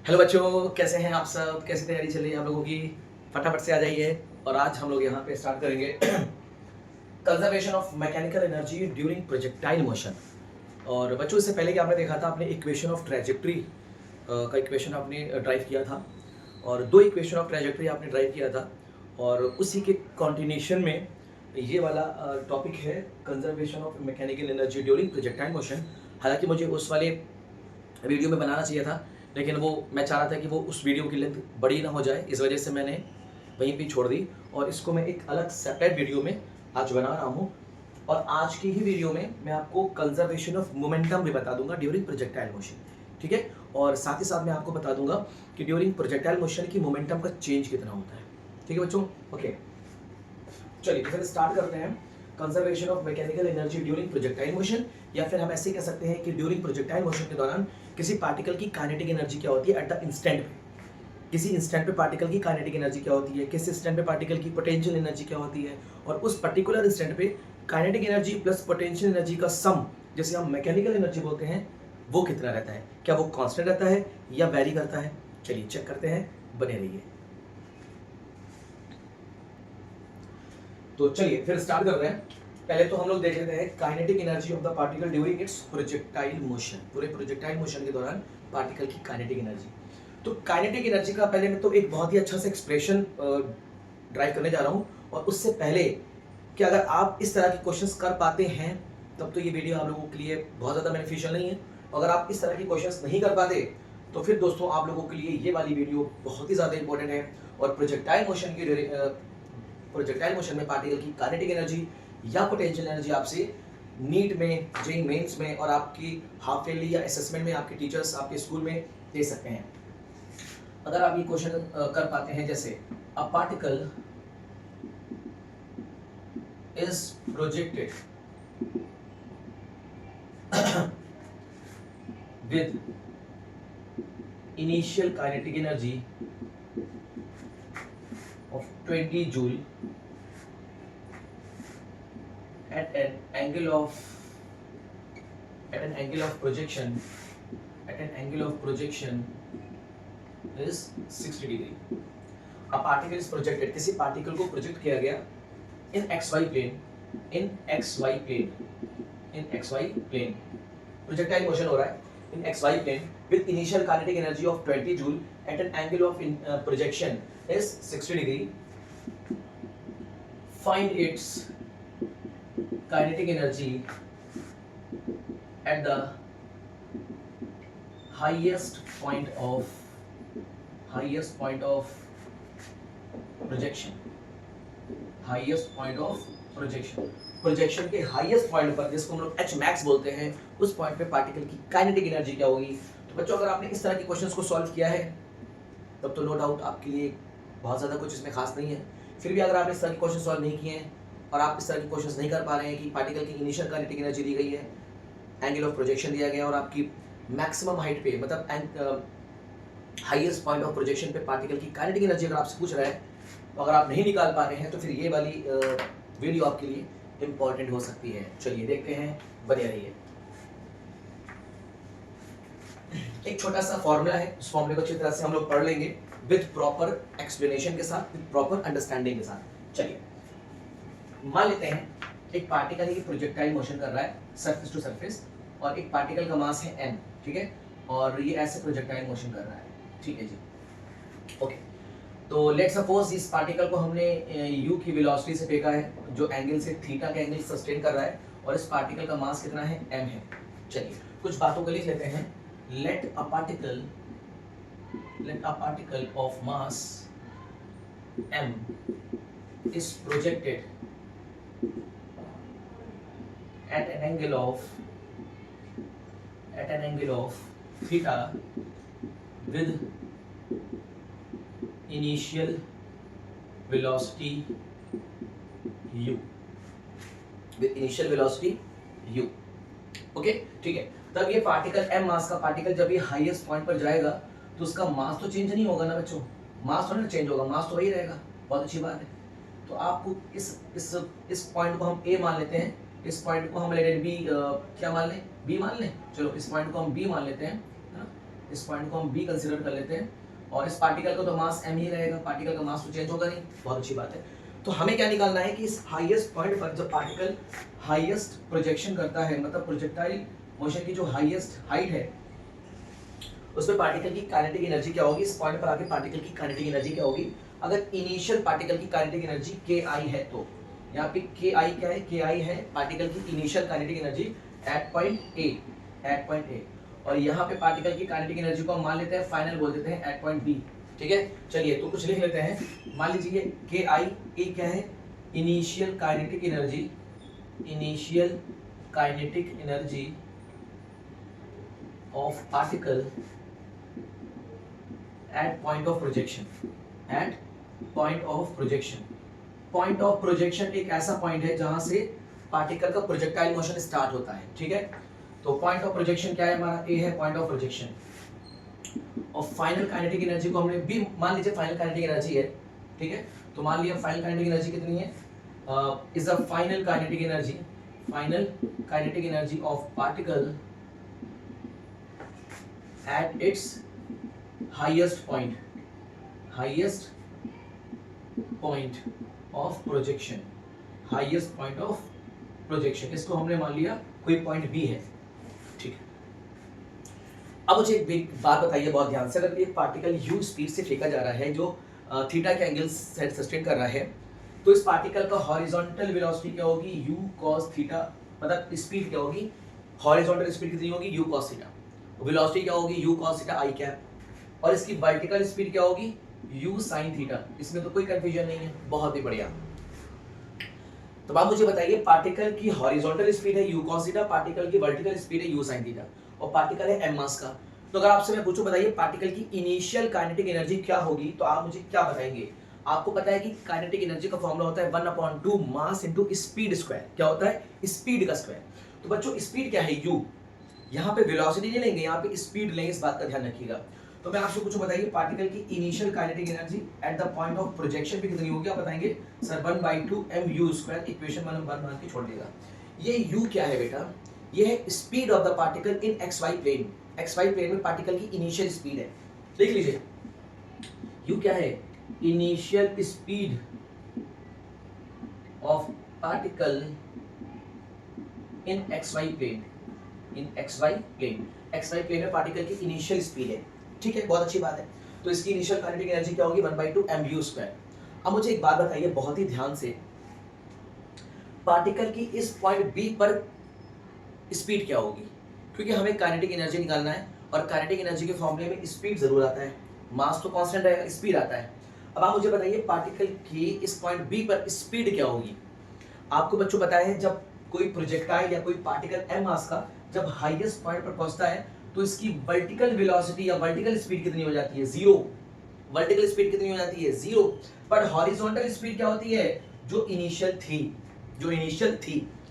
Hello बच्चों, कैसे हैं आप सब? कैसी तैयारी चल रही है आप लोगों की? फटाफट से आ जाइए। और आज हम लोग यहाँ पे स्टार्ट करेंगे conservation of mechanical energy during projectile motion. और बच्चों, इससे पहले कि आपने देखा था, आपने इक्वेशन ऑफ ट्रेजेक्ट्री का इक्वेशन आपने ड्राइव किया था, और दो इक्वेशन ऑफ ट्रेजेक्ट्री आपने ड्राइव किया था, और उसी के कॉन्टिन्यूशन में ये वाला टॉपिक है conservation of mechanical energy during projectile motion. हालांकि मुझे उस वाले वीडियो में बनाना चाहिए था, लेकिन वो मैं चाह रहा था कि वो उस वीडियो की लेंथ बड़ी ना हो जाए, इस वजह से मैंने वहीं पे छोड़ दी, और इसको मैं एक अलग सेपरेट वीडियो में आज बना रहा हूँ। और आज की ही वीडियो में मैं आपको कंजर्वेशन ऑफ मोमेंटम भी बता दूंगा ड्यूरिंग प्रोजेक्टाइल मोशन, ठीक है। और साथ ही साथ मैं आपको बता दूंगा कि ड्यूरिंग प्रोजेक्टाइल मोशन की मोमेंटम का चेंज कितना होता है, ठीक है बच्चों। ओके, चलिए तो फिर स्टार्ट करते हैं। Conservation of mechanical energy during projectile motion, या फिर हम ऐसे कह सकते हैं कि ड्यूरिंग प्रोजेक्टाइल मोशन के दौरान किसी पार्टिकल की काइनेटिक एनर्जी क्या होती है एट द इंस्टेंट पे। किसी इंस्टेंट पे पार्टिकल की काइनेटिक एनर्जी क्या होती है, किस इंस्टेंट पे पार्टिकल की पोटेंशियल एनर्जी क्या होती है, और उस पर्टिकुलर इंस्टेंट पे kinetic energy plus potential energy का सम, जिसे हम मैकेनिकल एनर्जी बोलते हैं, वो कितना रहता है। क्या वो कांस्टेंट रहता है या वेरी करता है? चलिए चेक करते हैं, बने रहिए। तो चलिए फिर स्टार्ट कर रहे हैं। पहले तो हम लोग देख लेते हैं kinetic energy of the particle during its projectile motion. पूरे प्रोजेक्टाइल मोशन के दौरान पार्टिकल की काइनेटिक एनर्जी। तो काइनेटिक एनर्जी का पहले मैं तो एक बहुत ही अच्छा सा एक्सप्रेशन ड्राइव करने जा रहा हूँ। और उससे पहले कि अगर आप इस तरह के क्वेश्चंस कर पाते हैं, तब तो ये वीडियो आप लोगों के लिए बहुत ज़्यादा बेनिफिशियल नहीं है। अगर आप इस तरह के क्वेश्चंस नहीं कर पाते, तो फिर दोस्तों आप लोगों के लिए ये वाली वीडियो बहुत ही ज़्यादा इंपॉर्टेंट है। और प्रोजेक्टाइल मोशन में पार्टिकल की काइनेटिक एनर्जी या पोटेंशियल एनर्जी आपसे नीट में, जेईई मेंस में, और आपकी हाफ ईयरली या असेसमेंट में आपके टीचर्स आपके स्कूल में दे सकते हैं। अगर आप ये क्वेश्चन कर पाते हैं, जैसे a particle is projected with initial kinetic energy of 20 joule at an angle of projection is 60 degree. A particle is projected, किसी पार्टिकल को प्रोजेक्ट किया गया in xy plane, projectile motion हो रहा है in xy plane with initial kinetic energy of 20 joule at an angle of projection is 60 degree. Find its kinetic energy at the highest point of projection. Projection के highest point पर, जिसको हम लोग H max बोलते हैं, उस point पे particle की काइनेटिक एनर्जी क्या होगी। तो बच्चों, अगर आपने इस तरह के क्वेश्चंस को सॉल्व किया है, तब तो नो डाउट आपके लिए बहुत ज़्यादा कुछ इसमें खास नहीं है। फिर भी अगर आपने इस तरह के क्वेश्चन सॉल्व नहीं किए हैं, और आप इस तरह के क्वेश्चंस नहीं कर पा रहे हैं कि पार्टिकल की इनिशियल काइनेटिक एनर्जी दी गई है, एंगल ऑफ प्रोजेक्शन दिया गया, और आपकी मैक्सिमम हाइट पे, मतलब हाईएस्ट पॉइंट ऑफ प्रोजेक्शन पे पार्टिकल की काइनेटिक एनर्जी अगर आपसे पूछ रहा है, तो अगर आप नहीं निकाल पा रहे हैं, तो फिर ये वाली वीडियो आपके लिए इंपॉर्टेंट हो सकती है। चलिए देखते हैं, बने रहिए। एक छोटा सा फॉर्मूला है, उस फॉर्मूले को अच्छी तरह से हम लोग पढ़ लेंगे विद प्रॉपर एक्सप्लेनेशन के साथ, विद प्रॉपर अंडरस्टैंडिंग के साथ। चलिए मान लेते हैं एक पार्टिकल ही प्रोजेक्टाइल मोशन कर रहा है सरफेस टू सरफेस, और एक पार्टिकल का मास है m, ठीक है, और ये ऐसे प्रोजेक्टाइल मोशन कर रहा है, ठीक है जी। ओके, तो लेट सपोज इस पार्टिकल को हमने u की वेलोसिटी से फेंका है, जो एंगल से थीटा का एंगल सस्टेन कर रहा है, और इस पार्टिकल का मास कितना है, m है। चलिए कुछ बातों को लिख लेते हैं। Let a particle of mass m is projected at an angle of theta with initial velocity u, okay, ठीक है। तब ये पार्टिकल m मास का पार्टिकल जब ये हाईएस्ट पॉइंट पर जाएगा, तो उसका मास तो चेंज नहीं होगा ना बच्चों, मास थोड़ा ना चेंज होगा, मास तो वही रहेगा। बहुत अच्छी बात है। तो आपको इस पॉइंट को हम a मान लेते हैं, इस पॉइंट को हम लेट b क्या मान लें, b मान लें। चलो इस पॉइंट को हम b मान लेते हैं, है ना। इस पॉइंट को हम बी कंसिडर कर लेते हैं, और इस पार्टिकल का तो मास m ही रहेगा, पार्टिकल का मास तो चेंज होगा नहीं, बहुत अच्छी बात है। तो हमें क्या निकालना है कि इस हाईएस्ट पॉइंट पर जब पार्टिकल हाईएस्ट प्रोजेक्शन करता है, मतलब प्रोजेक्टाइल मोशन की जो हाईएस्ट हाइट है उसमें पार्टिकल की काइनेटिक एनर्जी क्या होगी, इस पॉइंट पर आके पार्टिकल की काइनेटिक एनर्जी क्या होगी, अगर इनिशियल पार्टिकल की काइनेटिक एनर्जी ki है तो यहाँ पे ki क्या है, ki है पार्टिकल की initial kinetic energy at point A, और यहाँ पे पार्टिकल की काइनेटिक एनर्जी को हम मान लेते हैं फाइनल बोल देते हैं एट पॉइंट बी। ठीक है, चलिए तो कुछ लिख लेते हैं। मान लीजिए ki ए क्या है, initial kinetic energy of particle at point of projection, point of projection एक ऐसा पॉइंट है जहां से पार्टिकल का प्रोजेक्टाइल मोशन स्टार्ट होता है। ठीक है, तो पॉइंट ऑफ प्रोजेक्शन क्या है हमारा, ए है पॉइंट ऑफ प्रोजेक्शन, और फाइनल काइनेटिक एनर्जी को हमने बी मान लीजिए फाइनल काइनेटिक एनर्जी है। ठीक है, तो मान लिया फाइनल काइनेटिक एनर्जी कितनी है, is the final kinetic energy of particle at its highest point of projection, इसको हमने मान लिया कोई पॉइंट बी है। ठीक है, अब मुझे एक बात बताइए बहुत ध्यान से, अगर एक पार्टिकल u स्पीड से फेंका जा रहा है जो थीटा के एंगल से सस्टेन कर रहा है, तो इस पार्टिकल का हॉरिजॉन्टल वेलोसिटी क्या होगी, u cos थीटा, मतलब स्पीड क्या होगी, हॉरिजॉन्टल स्पीड कितनी होगी, u cos थीटा, वेलोसिटी क्या होगी, u cos theta i cap, और इसकी वर्टिकल स्पीड क्या होगी, u sin थीटा। इसमें तो कोई कंफ्यूजन नहीं है, बहुत ही बढ़िया। तो आप मुझे बताइए पार्टिकल की हॉरिजॉन्टल स्पीड है u cos थीटा, पार्टिकल की वर्टिकल स्पीड है u sin थीटा, और पार्टिकल है m मास का। तो अगर आपसे मैं पूछूं बताइए पार्टिकल की इनिशियल काइनेटिक एनर्जी क्या होगी, तो आप मुझे क्या बताएंगे। आपको पता है कि काइनेटिक एनर्जी का फॉर्मूला होता है 1/2 मास इनटू स्पीड स्क्वायर। क्या होता है, स्पीड का स्क्वायर। तो बच्चों स्पीड क्या है, u, यहाँ पे वेलोसिटी नहीं लेंगे, यहाँ पे स्पीड लेंगे, इस बात का ध्यान रखिएगा। तो मैं आपसे कुछ बताइए पार्टिकल की initial kinetic energy at the point of projection भी कितनी होगी, आप बताएंगे सर 1/2 mu², इक्वेशन मान के छोड़ देगा। ये u क्या है बेटा, ये है speed of the particle in xy plane, xy plane में पार्टिकल की इनिशियल स्पीड है। देख लीजिए u क्या है, initial speed of particle in xy plane, xy plane में पार्टिकल की इनिशियल स्पीड है। ठीक है, बहुत अच्छी बात है। तो इसकी इनिशियल काइनेटिक एनर्जी क्या होगी, 1/2 mu²। अब मुझे एक बात बताइए बहुत ही ध्यान से, पार्टिकल की इस पॉइंट बी पर स्पीड क्या होगी, क्योंकि हमें काइनेटिक एनर्जी निकालना है, और काइनेटिक एनर्जी के फॉर्मूले में स्पीड जरूर आता है, मास तो कांस्टेंट रहेगा, स्पीड आता है। अब आप मुझे बताइए पार्टिकल की इस पॉइंट बी पर स्पीड क्या होगी। आपको बच्चों बताया है जब कोई प्रोजेक्टाइल या कोई पार्टिकल m मास का जब हाईएस्ट पॉइंट पर पहुंचता है तो इसकी वर्टिकल वेलोसिटी या वर्टिकल स्पीड कितनी हो जाती है, 0। वर्टिकल स्पीड कितनी हो जाती है, 0। पर हॉरिजॉन्टल स्पीड क्या होती है, जो इनिशियल थी,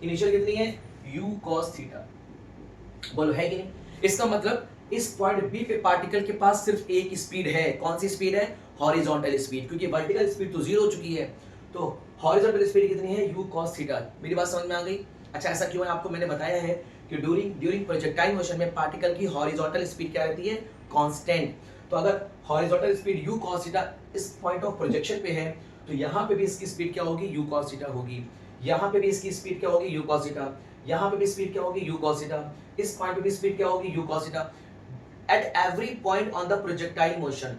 इनिशियल कितनी है, u cos थीटा। बोलो है कि नहीं। इसका मतलब इस पॉइंट बी पे पार्टिकल के पास सिर्फ एक स्पीड है, कौन सी स्पीड है, हॉरिजॉन्टल स्पीड, क्योंकि वर्टिकल स्पीड तो 0 हो चुकी है। तो हॉरिजॉन्टल स्पीड कितनी है, u cos थीटा। मेरी बात समझ में आ गई। अच्छा ऐसा क्यों है, आपको मैंने बताया है कि ड्यूरिंग प्रोजेक्टाइल मोशन में पार्टिकल की हॉरिजॉन्टल स्पीड क्या रहती है, कांस्टेंट। तो अगर horizontal speed u cos theta इस पॉइंट ऑफ प्रोजेक्शन पे है, तो यहाँ पे भी इसकी स्पीड क्या होगी, u cos थीटा होगी। यहाँ पे भी इसकी स्पीड क्या होगी, u cos थीटा। यहाँ पे भी स्पीड क्या होगी, u cos थीटा। इस पॉइंट पे भी स्पीड क्या होगी, u cos theta. At every point on the projectile motion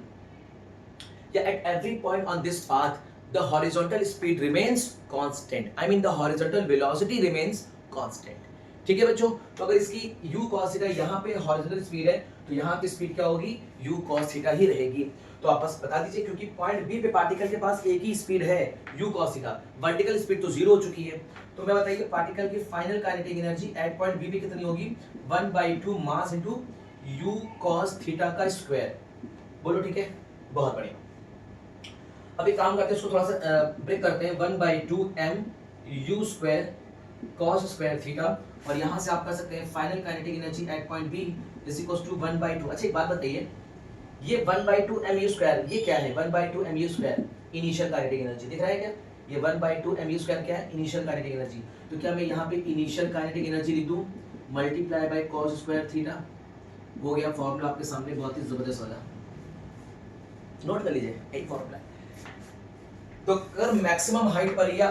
या at every point on this path the horizontal speed remains constant, I mean the horizontal velocity remains constant। ठीक है बच्चों, तो अगर इसकी u cos थीटा यहाँ पे horizontal speed है, तो यहाँ की स्पीड क्या होगी, u cos थीटा ही रहेगी। तो आप बस बता दीजिए, क्योंकि पॉइंट बी पे पार्टिकल के पास एक ही स्पीड है, u cos theta, vertical speed तो 0 हो चुकी है। तो मैं बताइए पार्टिकल की final kinetic energy at point B पे कितनी होगी, 1/2 mass into u cos theta का स्क्वायर। बोलो ठीक है, बहुत बढ़िया। अभी काम करते हैं, इसको थोड़ा सा ब्रेक करते हैं। 1/2 mu² cos स्क्वायर थीटा, और यहाँ से आप कर सकते हैं final kinetic energy at point B is equals to 1/2। अच्छा एक बात बताइए, ये 1/2 mu² ये क्या है, 1/2 mu² इनिशियल काइनेटिक एनर्जी दिख रहा है क्या, ये 1/2 mu² क्या है, इनिशियल काइनेटिक एनर्जी। तो क्या मैं यहाँ पे इनिशियल काइनेटिक एनर्जी लिख दूँ multiply by cos square theta, हो गया फॉर्मूला आपके सामने, बहुत ही जबरदस्त वाला, नोट कर लीजिए, एक फॉर्मूला है। तो अगर मैक्सिमम हाइट पर या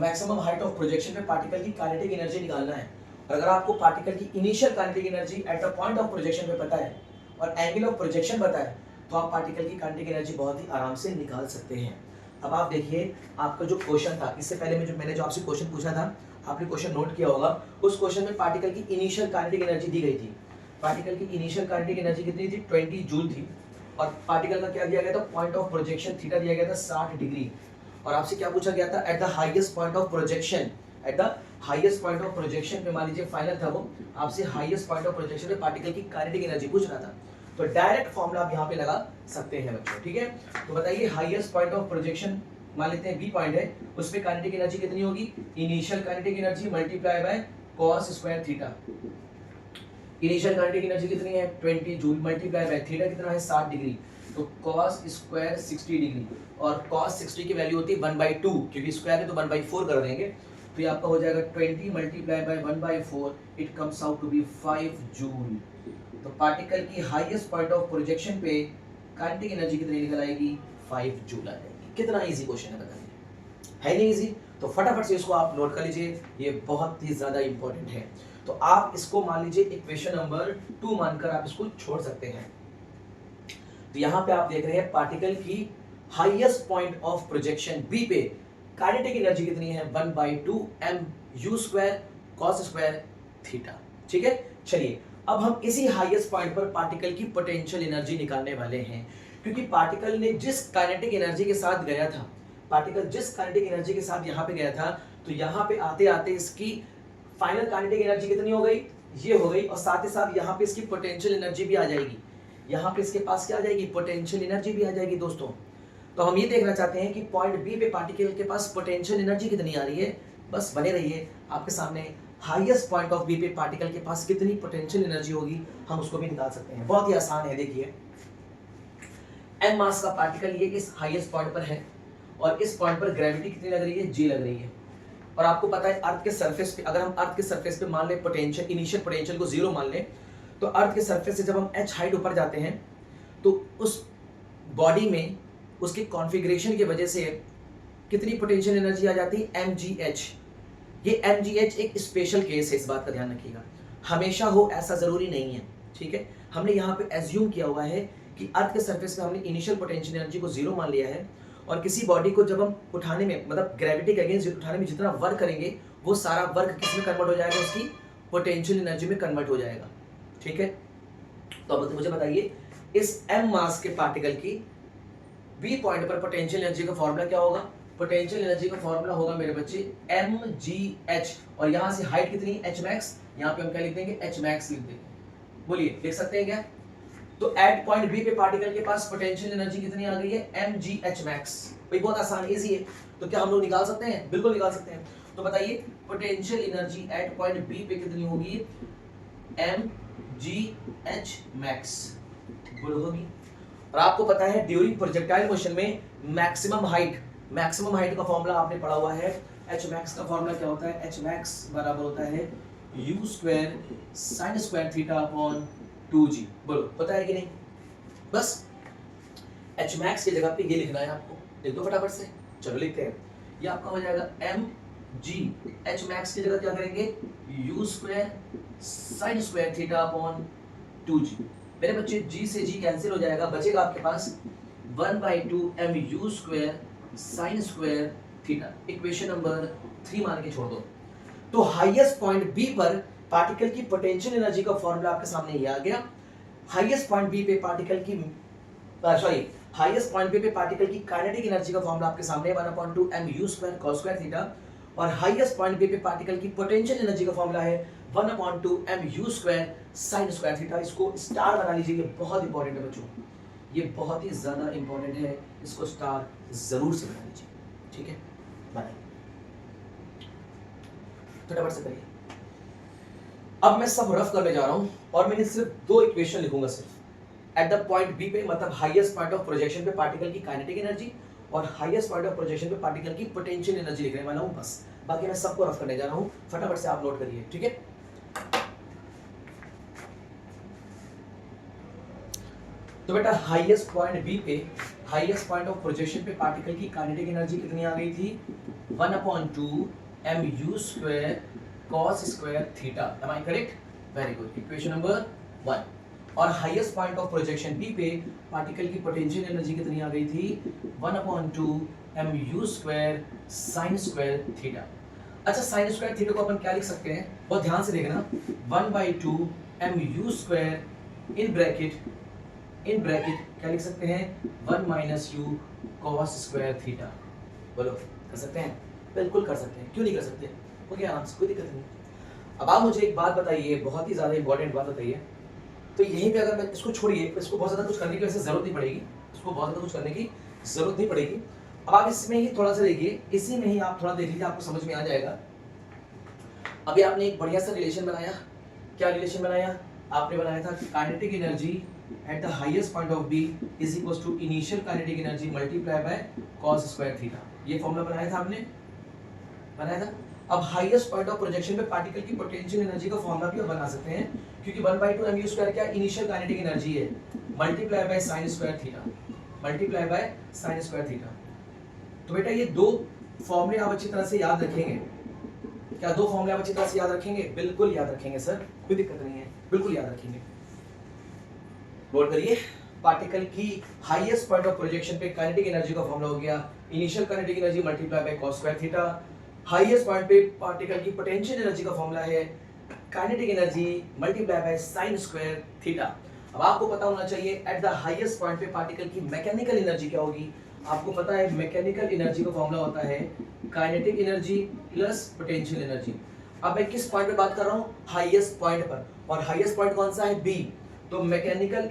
मैक्सिमम हाइट ऑफ प्रोजेक्शन पे पार्टिकल की काइनेटिक एनर्जी निकालना है, और अगर आपको पार्टिकल की initial kinetic energy at the point of projection पे पता है और एंगल ऑफ प्रोजेक्शन पता है, तो आप पार्टिकल की काइनेटिक एनर्जी बहुत ही आराम से निकाल सकते हैं। अब आप देखिए, आपका जो क्वेश्चन था, इससे पहले मैंने जो आपसे क्वेश्चन पूछा था, आपने क्वेश्चन नोट किया होगा, उस क्वेश्चन में पार्टिकल की इनिशियल काइनेटिक एनर्जी दी गई थी। पार्टिकल की इनिशियल काइनेटिक एनर्जी कितनी थी? 20 जूल थी। और पार्टिकल का क्या दिया गया था? पॉइंट ऑफ प्रोजेक्शन थीटा दिया गया था 60 डिग्री। और आपसे क्या पूछा गया था? Eight the highest point of projection, eight the highest point of projection पे, मान लीजिए फाइनल था वो, आपसे हाईएस्ट पॉइंट ऑफ प्रोजेक्शन पे पार्टिकल की काइनेटिक एनर्जी पूछ रहा था। तो डायरेक्ट फॉर्मूला आप यहाँ पे लगा सकते हैं बच्चों, ठीक है। तो बताइए, हाईएस्ट पॉइंट ऑफ प्रोजेक्शन मान लेते हैं बी पॉइंट है, उस पे काइनेटिक एनर्जी कितनी होगी? Initial kinetic energy multiply by cos square theta. Initial kinetic energy कितनी है? 20 जूल, मल्टीप्लाई बाय थीटा कितना है? 60 डिग्री। तो cos स्क्वायर 60 डिग्री, और cos 60 की वैल्यू होती है 1/2, क्योंकि स्क्वायर है तो 1/4 कर देंगे। तो ये आपका हो जाएगा 20 multiply by 1/4, it comes out to be 5 joule. तो पार्टिकल की हाईएस्ट पॉइंट ऑफ प्रोजेक्शन पे काइनेटिक एनर्जी कितनी निकल आएगी? 5 जूल आ जाएगी। कितना इजी क्वेश्चन है बताइए, है नहीं इजी? तो फटाफट से इसको आप नोट कर लीजिए, ये बहुत ही ज्यादा इंपॉर्टेंट है। तो आप इसको मान लीजिए इक्वेशन नंबर 2 मानकर आप इसको छोड़ सकते हैं। तो यहाँ पे आप देख रहे हैं पार्टिकल की highest point of projection B पे काइनेटिक एनर्जी कितनी है? 1/2 mu² cos स्क्वायर थीटा, ठीक है। चलिए, अब हम इसी हाईएस्ट पॉइंट पर पार्टिकल की पोटेंशियल एनर्जी निकालने वाले हैं, क्योंकि पार्टिकल ने जिस काइनेटिक एनर्जी के साथ गया था, पार्टिकल जिस काइनेटिक एनर्जी के साथ यहाँ पे गया था, तो यहाँ पे आते आते इसकी फाइनल काइनेटिक एनर्जी कितनी हो गई? ये हो गई, और साथ ही साथ यहाँ पे इसकी पोटेंशियल एनर्जी भी आ जाएगी। यहाँ पे इसके पास क्या आ जाएगी? पोटेंशियल एनर्जी भी आ जाएगी दोस्तों। तो हम ये देखना चाहते हैं कि पॉइंट बी पे पार्टिकल के पास पोटेंशियल एनर्जी कितनी आ रही है। बस बने रहिए, आपके सामने हाईएस्ट पॉइंट ऑफ बी पे पार्टिकल के पास कितनी पोटेंशियल एनर्जी होगी, हम उसको भी निकाल सकते हैं। बहुत ही आसान है, देखिए, m मास का पार्टिकल ये इस हाईएस्ट पॉइंट पर है, और इस पॉइंट पर ग्रेविटी कितनी लग रही है? g लग रही है। और आपको पता है अर्थ के सरफेस पे, अगर हम अर्थ के सरफेस पे मान ले पोटेंशियल, इनिशियल पोटेंशियल को 0 मान ले, तो अर्थ के सरफेस से जब हम h हाइट ऊपर जाते हैं, तो उस बॉडी में उसके कॉन्फ़िगरेशन की वजह से कितनी पोटेंशियल एनर्जी आ जाती है? mgh। ये mgh एक स्पेशल केस है, इस बात का ध्यान रखिएगा, हमेशा हो ऐसा जरूरी नहीं है, ठीक है। हमने यहाँ पे एज्यूम किया हुआ है कि अर्थ के सरफेस पे हमने इनिशियल पोटेंशियल एनर्जी को 0 मान लिया है, और किसी बॉडी को जब हम उठाने में, मतलब ग्रेविटी के अगेंस्ट उठाने में जितना वर्क करेंगे, वो सारा वर्क किस में कन्वर्ट हो जाएगा? उसकी पोटेंशियल एनर्जी में कन्वर्ट हो जाएगा, ठीक है। तो अब मुझे बताइए, इस m मास के पार्टिकल की बी पॉइंट पर पोटेंशियल एनर्जी का फॉर्मूला क्या होगा? पोटेंशियल एनर्जी का फॉर्मूला होगा मेरे बच्चे mgh, और यहाँ से हाइट कितनी? h max, यहाँ पे हम क्या लिख देंगे? h max लिख देंगे। बोलिए, लिख सकते हैं क्या? तो एट पॉइंट बी पे पार्टिकल के पास पोटेंशियल एनर्जी कितनी आ गई है? mgh max। भाई बहुत आसान, इजी है, तो क्या हम लोग निकाल सकते हैं? बिल्कुल निकाल सकते हैं। तो बताइए, potential energy at point B पे कितनी होगी? mgh max होगी। और आपको पता है ड्यूरिंग प्रोजेक्टाइल मोशन में मैक्सिमम हाइट का फॉर्मूला आपने पढ़ा हुआ है। h max का फॉर्मूला क्या होता है? h max बराबर होता है u² sin square theta upon 2g। बोलो, पता है कि नहीं? बस h max की जगह पे ये लिखना है आपको, लिख दो फटाफट से। चलो लिखते हैं, ये आपका हो जाएगा mg, h max की जगह क्या करेंगे? u² sin square theta upon 2g। मेरे बच्चे g से g कैंसिल हो जाएगा, बचेगा आपके पास 1/2 mu² sin square theta. Equation number 3 मान के छोड़ दो। तो हाईएस्ट पॉइंट बी पर पार्टिकल की पोटेंशियल एनर्जी का फॉर्मूला आपके सामने ये आ गया। हाईएस्ट पॉइंट बी पे पार्टिकल की हाईएस्ट पॉइंट बी पे पार्टिकल की काइनेटिक एनर्जी का फॉर्मूला आपके सामने 1/2 mu² cos स्क्वायर थीटा, और हाईएस्ट पॉइंट बी पे पार्टिकल की पोटेंशियल एनर्जी का फॉर्मूला है 1/2 mu² sin स्क्वायर थीटा। इसको स्टार बना लीजिए, ये बहुत इंपॉर्टेंट है बच्चों, ये बहुत ही ज्यादा इंपॉर्टेंट है, इसको स्टार जरूर से बना लीजिए, ठीक है। बनाइए, फटाफट से करिए। अब मैं सब रफ करने जा रहा हूं, और मैंने सिर्फ 2 इक्वेशन लिखूंगा सिर्फ। एट द पॉइंट बी पे, मतलब हाईएस्ट पॉइंट ऑफ प्रोजेक्शन पे पार्टिकल की काइनेटिक एनर्जी, और हाईएस्ट पॉइंट ऑफ प्रोजेक्शन पे पार्टिकल की पोटेंशियल एनर्जी लिखने वाला हूं बस। बाकी मैं सबको रफ करने जा रहा हूं, फटाफट से आप नोट करिए, ठीक है। तो बेटा हाईएस्ट पॉइंट बी पे, हाईएस्ट पॉइंट ऑफ प्रोजेक्शन पे पार्टिकल की काइनेटिक एनर्जी कितनी आ गई थी? 1/2 mu² cos square theta. Am I correct? Very good, equation number 1। और highest point of projection B पे पार्टिकल की पोटेंशियल एनर्जी कितनी आ गई थी? 1/2 mu² sin स्क्वायर थीटा। अच्छा, sin स्क्वायर थीटा को अपन क्या लिख सकते हैं? बहुत ध्यान से देखना, 1/2 mu² इन ब्रैकेट क्या लिख सकते हैं? 1 - u cos स्क्वायर थीटा। बोलो, कर सकते हैं? बिल्कुल कर सकते हैं, क्यों नहीं कर सकते? ओके, आराम से, कोई दिक्कत नहीं। अब आप मुझे एक बात बताइए, बहुत ही ज़्यादा इंपॉर्टेंट बात बताइए। तो यहीं पे अगर मैं इसको छोड़िए, इसको बहुत ज़्यादा कुछ करने की वैसे ज़रूरत नहीं पड़ेगी, इसको बहुत ज़्यादा कुछ करने की ज़रूरत नहीं पड़ेगी। अब आप इसमें ही थोड़ा सा देखिए, इसी में ही आप थोड़ा देख लीजिए, आपको समझ में आ जाएगा। अभी आपने एक बढ़िया सा रिलेशन बनाया। क्या रिलेशन बनाया? आपने बनाया था kinetic energy at the highest point of B is equal to initial kinetic energy multiply by cos square theta. ये फॉर्मूला बनाया था आपने, बनाया था। अब हाईएस्ट पॉइंट ऑफ प्रोजेक्शन पे पार्टिकल की पोटेंशियल एनर्जी का फॉर्मूला भी आप बना सकते हैं, क्योंकि 1/2 mu² क्या इनिशियल काइनेटिक एनर्जी है, multiply by sin square theta, multiply by sin square theta. तो बेटा ये दो फॉर्मूले आप अच्छी तरह से याद रखेंगे। क्या दो फॉर्मूले आप अच्छी तरह से याद रखेंगे? बिल्कुल याद रखेंगे सर, कोई दिक्कत नहीं है, बिल्कुल याद रखेंगे। नोट करिए, पार्टिकल की हाईएस्ट पॉइंट ऑफ प्रोजेक्शन पे काइनेटिक एनर्जी का फॉर्मूला हो गया initial kinetic energy multiply by cos square theta. Highest point पे पार्टिकल की पोटेंशियल एनर्जी का फॉर्मूला है kinetic energy multiply by sin square theta. अब आपको पता होना चाहिए एट द हाईएस्ट पॉइंट पे पार्टिकल की मैकेनिकल एनर्जी क्या होगी। आपको पता है मैकेनिकल एनर्जी का फॉर्मूला होता है kinetic energy plus potential energy. अब मैं किस पॉइंट पे बात कर रहा हूँ? हाईएस्ट पॉइंट पर, और हाईएस्ट पॉइंट कौन सा है? बी। तो mechanical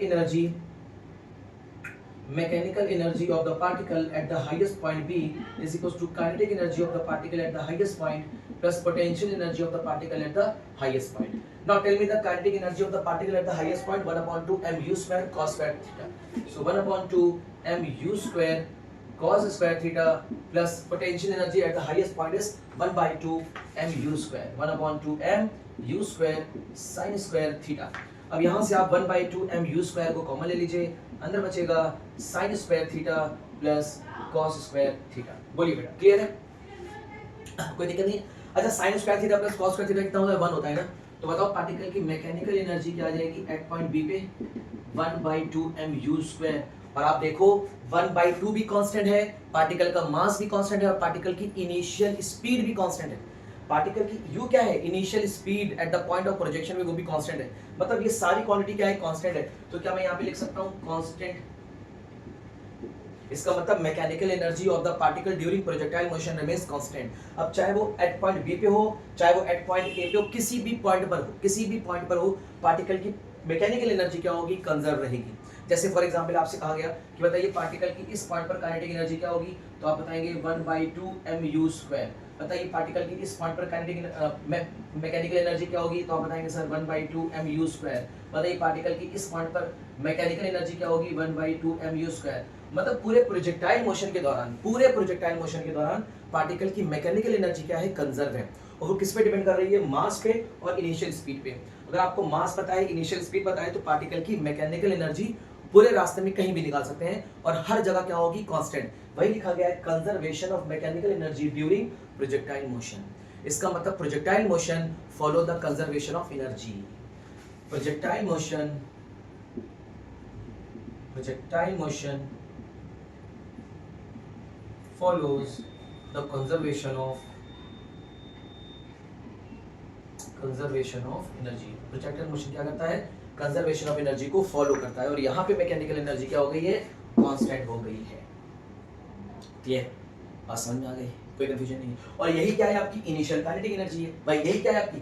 energy of the particle at the highest point B is equal to kinetic energy of the particle at the highest point plus potential energy of the particle at the highest point. Now tell me the kinetic energy of the particle at the highest point 1/2 mu² cos square theta. So 1/2 mu² cos square theta plus potential energy at the highest point is 1/2 mu², 1/2 mu² sin square theta. अब यहाँ से आप 1/2 mu² को common ले लीजिए, अंदर बचेगा sin square theta plus cos square theta. बोलिए बेटा, क्लियर है? कोई दिक्कत नहीं? अच्छा, sin square theta plus cos square theta कितना होता है? 1 होता है ना। तो बताओ पार्टिकल की मैकेनिकल एनर्जी क्या आ जाएगी एट पॉइंट बी पे? 1/2 mu²। और आप देखो 1/2 भी कांस्टेंट है, पार्टिकल का मास भी कांस्टेंट है, और पार्टिकल की इनिशियल स्पीड भी कांस्टेंट है। पार्टिकल की u क्या है? Initial speed at the point of projection में, वो भी कांस्टेंट है। मतलब ये सारी क्वांटिटी क्या है? कांस्टेंट है। तो क्या मैं यहाँ पे लिख सकता हूँ कांस्टेंट? इसका मतलब mechanical energy of the particle during projectile motion remains constant. अब चाहे वो एट पॉइंट बी पे हो, चाहे वो एट पॉइंट ए पे हो, किसी भी पॉइंट पर हो, पार्टिकल की मैकेनिकल एनर्जी क्या होगी? कंजर्व रहेगी। जैसे फॉर एग्जांपल आपसे कहा गया कि बताइए पार्टिकल की इस पॉइंट पर काइनेटिक एनर्जी क्या होगी, तो आप बताएंगे 1/2 mu²। बताइए पार्टिकल की इस पॉइंट पर काइनेटिक मैकेनिकल एनर्जी क्या होगी, तो आप बताएंगे सर 1/2 mu²। बताइए पार्टिकल की इस पॉइंट पर मैकेनिकल एनर्जी क्या होगी? 1/2 mu²। मतलब पूरे प्रोजेक्टाइल मोशन के दौरान पार्टिकल की मैकेनिकल एनर्जी क्या है? कंजर्व है। और वो किस पे डिपेंड कर रही है? मास पे और इनिशियल स्पीड पे। अगर आपको मास पता है, इनिशियल स्पीड पता है, तो पार्टिकल की मैकेनिकल एनर्जी पूरे रास्ते में कहीं भी निकाल सकते हैं, और हर जगह क्या होगी? कांस्टेंट। वही लिखा गया है conservation of mechanical energy during projectile motion. इसका मतलब projectile motion follow the conservation of energy. Projectile motion follows the conservation of energy। Projectile motion क्या करता है? कंजर्वेशन ऑफ एनर्जी को फॉलो करता है। और यहाँ पे मैकेनिकल एनर्जी क्या हो गई है? कांस्टेंट हो गई है। क्लियर? बात समझ में आ गई? कोई कंफ्यूजन नहीं। और यही क्या है? आपकी इनिशियल काइनेटिक एनर्जी है। भाई यही क्या है? आपकी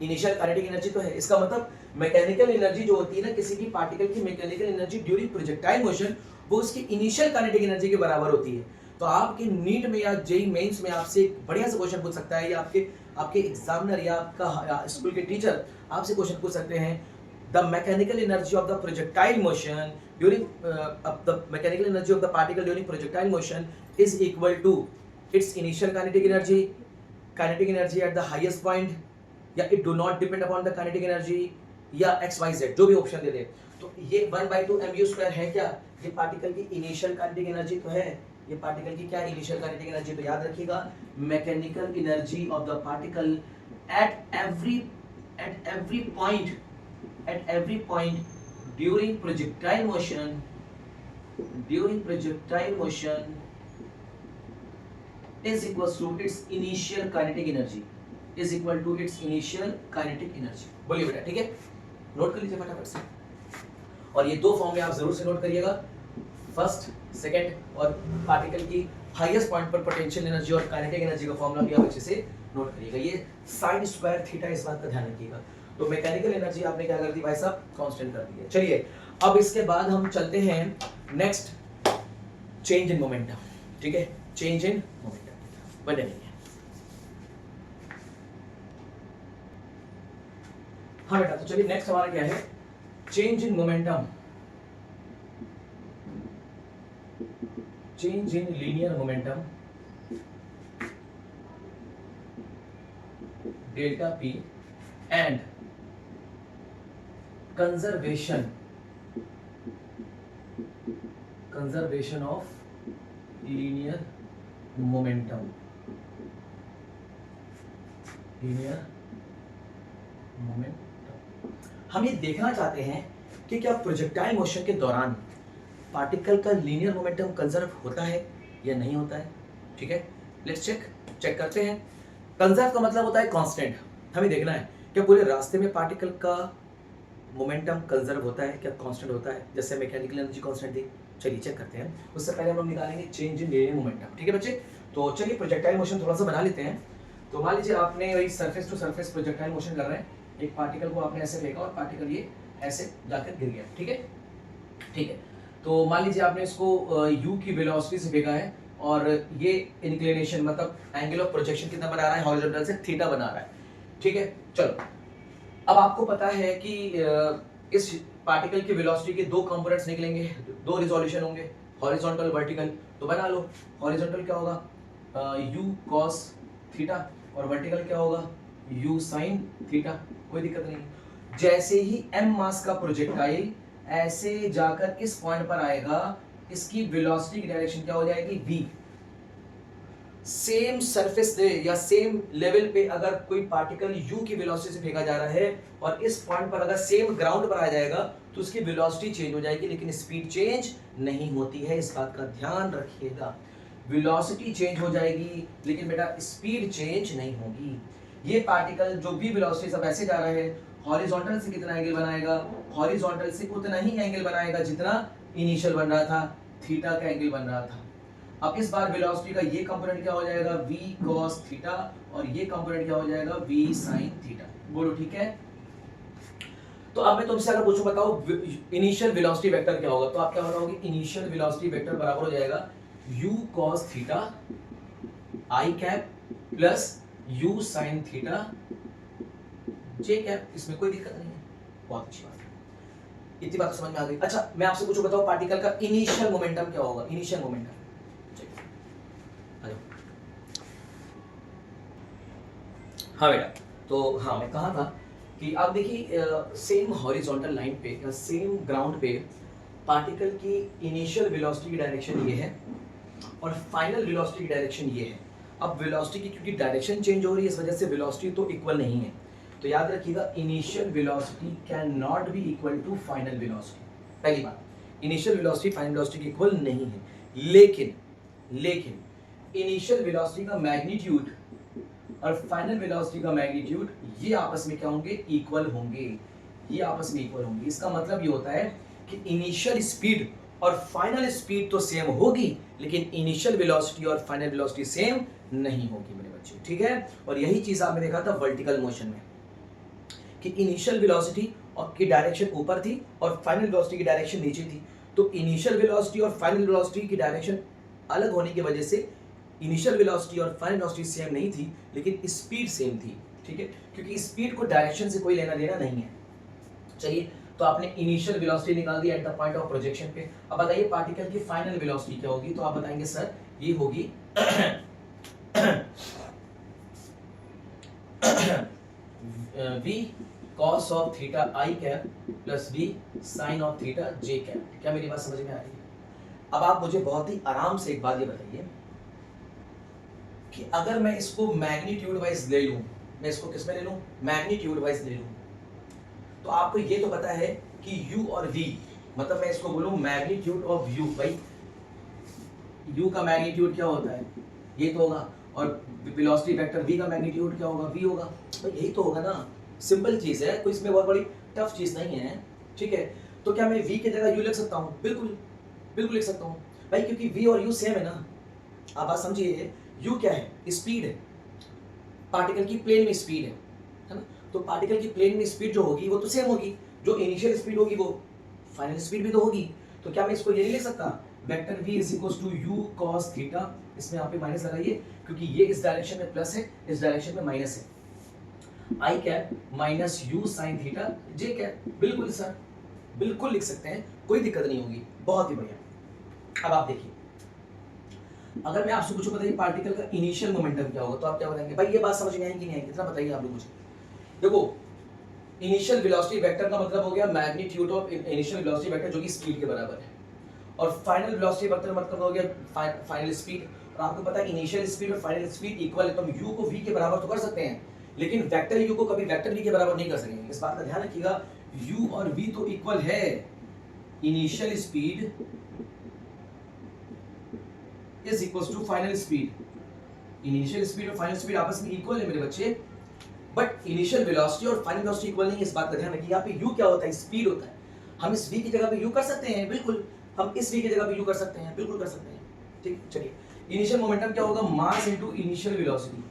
इनिशियल काइनेटिक एनर्जी तो है। इसका मतलब मैकेनिकल एनर्जी जो होती है ना, किसी भी पार्टिकल की mechanical energy during projectile motion, वो उसकी इनिशियल काइनेटिक एनर्जी के बराबर होती है। तो आपके नीट में या जेई मेंस में आपसे एक बढ़िया सा क्वेश्चन पूछ सकता है, या आपके एग्जामिनर या आपका स्कूल के टीचर आपसे क्वेश्चन पूछ सकते हैं, the mechanical energy of the projectile motion during the mechanical energy of the particle during projectile motion is equal to its initial kinetic energy at the highest point, या it do not depend upon the kinetic energy, या XYZ, जो भी option दे दे। तो ये 1/2 mu² है क्या? ये particle की इनिशियल काइनेटिक एनर्जी तो है, ये पार्टिकल की क्या इनिशियल काइनेटिक एनर्जी, तो याद रखिएगा mechanical energy of the particle eight every point during projectile motion is equals to its initial kinetic energy is equal to its initial kinetic energy। बोलिए बेटा, ठीक है, नोट कर लीजिए फटाफट से। और ये दो फॉर्म में आप जरूर से नोट करिएगा, फर्स्ट सेकंड, और पार्टिकल की हाईएस्ट पॉइंट पर पोटेंशियल एनर्जी और काइनेटिक एनर्जी का फॉर्मूला भी आप अच्छे से नोट करिएगा। ये sin स्क्वायर थीटा, इस बात का ध्यान रखिएगा। तो मैकेनिकल एनर्जी आपने क्या कर दी भाई साहब, कांस्टेंट कर दी है। चलिए अब इसके बाद हम चलते हैं नेक्स्ट, चेंज इन मोमेंटम। ठीक है, चेंज इन मोमेंटम बने नहीं है। हाँ बेटा, तो चलिए नेक्स्ट हमारा क्या है, change in momentum, change in linear momentum delta P and conservation of linear momentum, हम ये देखना चाहते हैं कि क्या प्रोजेक्टाइल मोशन के दौरान पार्टिकल का लीनियर मोमेंटम कंजर्व होता है या नहीं होता है। ठीक है, लेट्स चेक करते हैं। कंजर्व का मतलब होता है कांस्टेंट। हमें देखना है क्या पूरे रास्ते में पार्टिकल का मोमेंटम कंजर्व होता है, क्या कांस्टेंट होता है, जैसे मैकेनिकल एनर्जी कांस्टेंट थी। चलिए चेक करते हैं। उससे पहले हम लोग निकालेंगे चेंज इन लीनियर मोमेंटम। ठीक है बच्चे, तो चलिए प्रोजेक्टाइल मोशन थोड़ा सा बना लेते हैं। तो मान लीजिए आपने वही surface to surface projectile motion कर रहे हैं, एक पार्टिकल को आपने ऐसे फेंका और पार्टिकल ये ऐसे जाकर गिर गया। ठीक है, ठीक है, तो मान लीजिए आपने इसको u की वेलोसिटी से फेंका है और ये इंक्लिनेशन मतलब एंगल ऑफ प्रोजेक्शन कितना बना रहा है, हॉरिजॉन्टल से थीटा बना रहा है। ठीक है, चलो अब आपको पता है कि इस पार्टिकल की वेलोसिटी के दो कंपोनेंट्स निकलेंगे, दो रिजोल्यूशन होंगे, हॉरिजॉन्टल वर्टिकल। तो बना लो, हॉरिजॉन्टल क्या होगा u cos थीटा और वर्टिकल क्या होगा u sin थीटा। कोई दिक्कत नहीं। जैसे ही m मास का प्रोजेक्टाइल ऐसे जाकर इस पॉइंट पर आएगा, इसकी वेलोसिटी की डायरेक्शन क्या हो जाएगी v। सेम सरफेस पे या सेम लेवल पे अगर कोई पार्टिकल u की वेलोसिटी से फेंका जा रहा है और इस पॉइंट पर अगर सेम ग्राउंड पर आ जाएगा तो उसकी वेलोसिटी चेंज हो जाएगी, लेकिन स्पीड चेंज नहीं होती है। इस बात का ध्यान रखिएगा, वेलोसिटी चेंज हो जाएगी लेकिन बेटा स्पीड चेंज नहीं होगी। ये पार्टिकल जो भी वेलोसिटी सब ऐसे जा रहा है, हॉरिजॉन्टल से कितना एंगल बनाएगा, हॉरिजॉन्टल से उतना ही एंगल बनाएगा जितना इनिशियल बन रहा था, थीटा का एंगल बन रहा था। अब इस बार वेलोसिटी का ये कंपोनेंट क्या हो जाएगा v cos थीटा और ये कंपोनेंट क्या हो जाएगा v sin थीटा। बोलो ठीक है। तो अब मैं तुमसे अगर पूछूं बताओ इनिशियल वेलोसिटी वेक्टर क्या होगा, तो आप क्या बताओगे, इनिशियल वेलोसिटी वेक्टर बराबर हो जाएगा u cos theta i cap plus u sin theta j cap. इसमें कोई दिक्कत नहीं है, बहुत अच्छी बात है, इतनी बात समझ में आ गई। अच्छा मैं आपसे पूछूं बताओ पार्टिकल का इनिशियल मोमेंटम क्या होगा, इनिशियल मोमेंटम। हाँ बेटा, तो हाँ मैं कहा था कि आप देखिए सेम हॉरिजॉन्टल लाइन पे या सेम ग्राउंड पे पार्टिकल की इनिशियल वेलोसिटी की डायरेक्शन ये है और फाइनल वेलोसिटी की डायरेक्शन ये है। अब वेलोसिटी की क्योंकि डायरेक्शन चेंज हो रही है इस वजह से वेलोसिटी तो इक्वल नहीं है। तो याद रखिएगा initial velocity can not be equal to final velocity. पहली बात, इनिशियल वेलोसिटी फाइनल वेलोसिटी के इक्वल नहीं है, लेकिन इनिशियल वेलोसिटी का मैग्नीट्यूड और फाइनल वेलोसिटी का मैग्नीट्यूड ये आपस में क्या होंगे, इक्वल होंगे, ये आपस में इक्वल होंगे। इसका मतलब ये होता है कि इनिशियल स्पीड और फाइनल स्पीड तो सेम होगी लेकिन इनिशियल वेलोसिटी और फाइनल वेलोसिटी सेम नहीं होगी मेरे बच्चे। ठीक है, और यही चीज आपने देखा था वर्टिकल मोशन में कि इनिशियल वेलोसिटी और की डायरेक्शन ऊपर थी और फाइनल वेलोसिटी की डायरेक्शन नीचे थी। तो इनिशियल वेलोसिटी और फाइनल वेलोसिटी की डायरेक्शन अलग होने की वजह से इनिशियल वेलोसिटी और फाइनल वेलोसिटी सेम नहीं थी लेकिन स्पीड सेम थी। ठीक है, क्योंकि स्पीड को डायरेक्शन से कोई लेना देना नहीं है। चलिए, तो आपने इनिशियल वेलोसिटी निकाल दी at the point of projection पे। अब बताइए पार्टिकल की फाइनल वेलोसिटी क्या होगी, तो आप बताएंगे सर ये होगी v cos of theta I cap plus B sine of theta J cap. क्या मेरी बात समझ में आ रही है? अब आप मुझे बहुत ही आराम से एक बात ये बताइए कि अगर मैं इसको मैग्नीट्यूड वाइज ले लूं, मैं इसको किस में ले लूं? मैग्नीट्यूड वाइज ले लूं, तो आपको ये तो पता है कि u और v, मतलब मैं इसको बोलूं मैग्नीट्यूड ऑफ u। भाई u का मैग्नीट्यूड क्या होता है? ये तो होगा, और वेलोसिटी वेक्टर v का मैग्नीट्यूड क्या होगा? v होगा। भाई यही तो होगा ना, सिंपल चीज है, कोई इसमें बहुत बड़ी टफ चीज नहीं है, ठीक है। तो क्या मैं v की जगह u लिख सकता हूँ? बिल्कुल बिल्कुल लिख सकता हूँ भाई, क्योंकि v और u सेम है ना। आप बात समझिए, u क्या है? स्पीड है, पार्टिकल की प्लेन में स्पीड है ना। तो पार्टिकल की प्लेन में स्पीड जो होगी वो तो सेम होगी, जो इनिशियल स्पीड होगी वो फाइनल स्पीड भी तो होगी। तो क्या मैं इसको ये नहीं लिख सकता? Vector v is equal to u cos थीटा, इसमें यहाँ पे माइनस लगाइए क्योंकि ये इस डायरेक्शन में प्लस है, इस डायरेक्शन में माइनस है, i cap minus u sin theta j cap. बिल्कुल सर, बिल्कुल लिख सकते हैं, कोई दिक्कत नहीं होगी, बहुत ही बढ़िया। अब आप देखिए, अगर मैं आपसे पूछूं बताइए पार्टिकल का इनिशियल मोमेंटम क्या होगा, तो आप क्या बताएंगे? भाई ये बात समझ में आई कि नहीं आई? कितना बताइए आप लोग मुझे। देखो, इनिशियल वेलोसिटी वेक्टर का मतलब हो गया magnitude of initial velocity vector जो कि स्पीड के बराबर है, और फाइनल वेलोसिटी वेक्टर मतलब हो गया फाइनल स्पीड। और आपको पता है इनिशियल स्पीड और फाइनल स्पीड इक्वल है, तो हम u को v के बराबर तो कर सकते हैं, लेकिन वेक्टर u को कभी वेक्टर v के बराबर नहीं कर सकेंगे। इस बात का ध्यान रखिएगा, u और v तो इक्वल है। Initial speed is equal to final speed. Initial speed और फाइनल स्पीड आपस में इक्वल है मेरे बच्चे, बट इनिशियल वेलोसिटी और फाइनल वेलोसिटी इक्वल नहीं है। इस बात का ध्यान रखिए, यहाँ पे u क्या होता है? स्पीड होता है। हम इस v की जगह पे u कर सकते हैं, बिल्कुल। हम इस v की जगह पे u कर सकते हैं, बिल्कुल कर सकते हैं, ठीक। चलिए, इनिशियल मोमेंटम क्या होगा? मास इनटू इनिशियल वेलोसिटी,